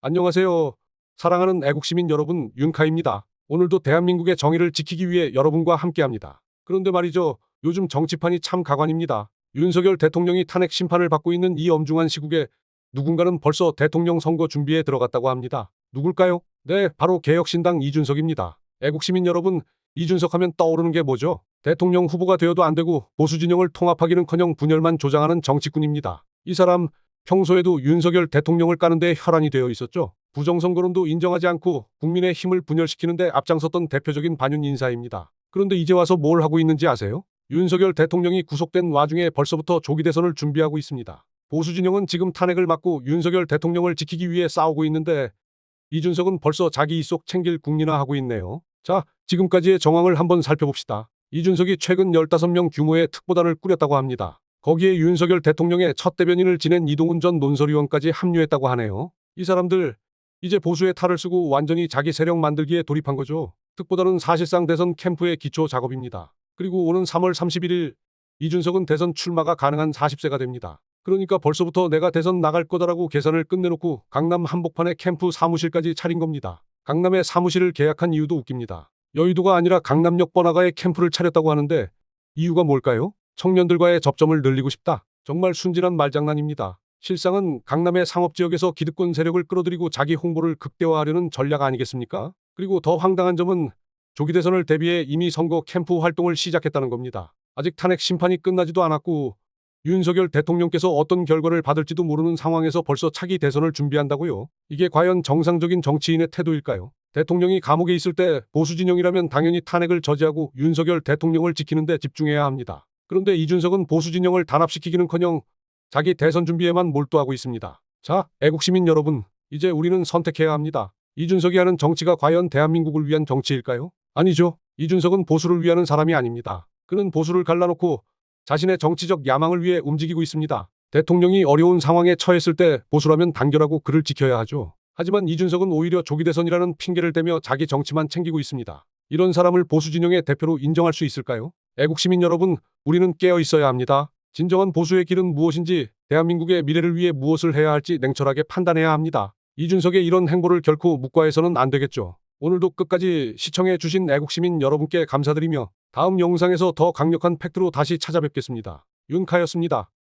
안녕하세요. 사랑하는 애국시민 여러분, 윤카입니다. 오늘도 대한민국의 정의를 지키기 위해 여러분과 함께합니다. 그런데 말이죠. 요즘 정치판이 참 가관입니다. 윤석열 대통령이 탄핵 심판을 받고 있는 이 엄중한 시국에 누군가는 벌써 대통령 선거 준비에 들어갔다고 합니다. 누굴까요? 네, 바로 개혁신당 이준석입니다. 애국시민 여러분, 이준석 하면 떠오르는 게 뭐죠? 대통령 후보가 되어도 안 되고 보수 진영을 통합하기는커녕 분열만 조장하는 정치꾼입니다. 이 사람 평소에도 윤석열 대통령을 까는데 혈안이 되어 있었죠. 부정선거론도 인정하지 않고 국민의 힘을 분열시키는데 앞장섰던 대표적인 반윤 인사입니다. 그런데 이제 와서 뭘 하고 있는지 아세요? 윤석열 대통령이 구속된 와중에 벌써부터 조기 대선을 준비하고 있습니다. 보수 진영은 지금 탄핵을 막고 윤석열 대통령을 지키기 위해 싸우고 있는데 이준석은 벌써 자기 이속 챙길 국리나 하고 있네요. 자, 지금까지의 정황을 한번 살펴봅시다. 이준석이 최근 15명 규모의 특보단을 꾸렸다고 합니다. 거기에 윤석열 대통령의 첫 대변인을 지낸 이동훈 전 논설위원까지 합류했다고 하네요. 이 사람들 이제 보수의 탈을 쓰고 완전히 자기 세력 만들기에 돌입한 거죠. 특보다는 사실상 대선 캠프의 기초 작업입니다. 그리고 오는 3월 31일 이준석은 대선 출마가 가능한 40세가 됩니다. 그러니까 벌써부터 내가 대선 나갈 거다라고 계산을 끝내놓고 강남 한복판에 캠프 사무실까지 차린 겁니다. 강남에 사무실을 계약한 이유도 웃깁니다. 여의도가 아니라 강남역 번화가에 캠프를 차렸다고 하는데 이유가 뭘까요? 청년들과의 접점을 늘리고 싶다. 정말 순진한 말장난입니다. 실상은 강남의 상업지역에서 기득권 세력을 끌어들이고 자기 홍보를 극대화하려는 전략 아니겠습니까? 그리고 더 황당한 점은 조기 대선을 대비해 이미 선거 캠프 활동을 시작했다는 겁니다. 아직 탄핵 심판이 끝나지도 않았고 윤석열 대통령께서 어떤 결과를 받을지도 모르는 상황에서 벌써 차기 대선을 준비한다고요? 이게 과연 정상적인 정치인의 태도일까요? 대통령이 감옥에 있을 때 보수 진영이라면 당연히 탄핵을 저지하고 윤석열 대통령을 지키는 데 집중해야 합니다. 그런데 이준석은 보수 진영을 단합시키기는커녕 자기 대선 준비에만 몰두하고 있습니다. 자, 애국시민 여러분, 이제 우리는 선택해야 합니다. 이준석이 하는 정치가 과연 대한민국을 위한 정치일까요? 아니죠. 이준석은 보수를 위하는 사람이 아닙니다. 그는 보수를 갈라놓고 자신의 정치적 야망을 위해 움직이고 있습니다. 대통령이 어려운 상황에 처했을 때 보수라면 단결하고 그를 지켜야 하죠. 하지만 이준석은 오히려 조기 대선이라는 핑계를 대며 자기 정치만 챙기고 있습니다. 이런 사람을 보수 진영의 대표로 인정할 수 있을까요? 애국시민 여러분, 우리는 깨어 있어야 합니다. 진정한 보수의 길은 무엇인지, 대한민국의 미래를 위해 무엇을 해야 할지 냉철하게 판단해야 합니다. 이준석의 이런 행보를 결코 묵과해서는 안 되겠죠. 오늘도 끝까지 시청해 주신 애국시민 여러분께 감사드리며 다음 영상에서 더 강력한 팩트로 다시 찾아뵙겠습니다. 윤카였습니다.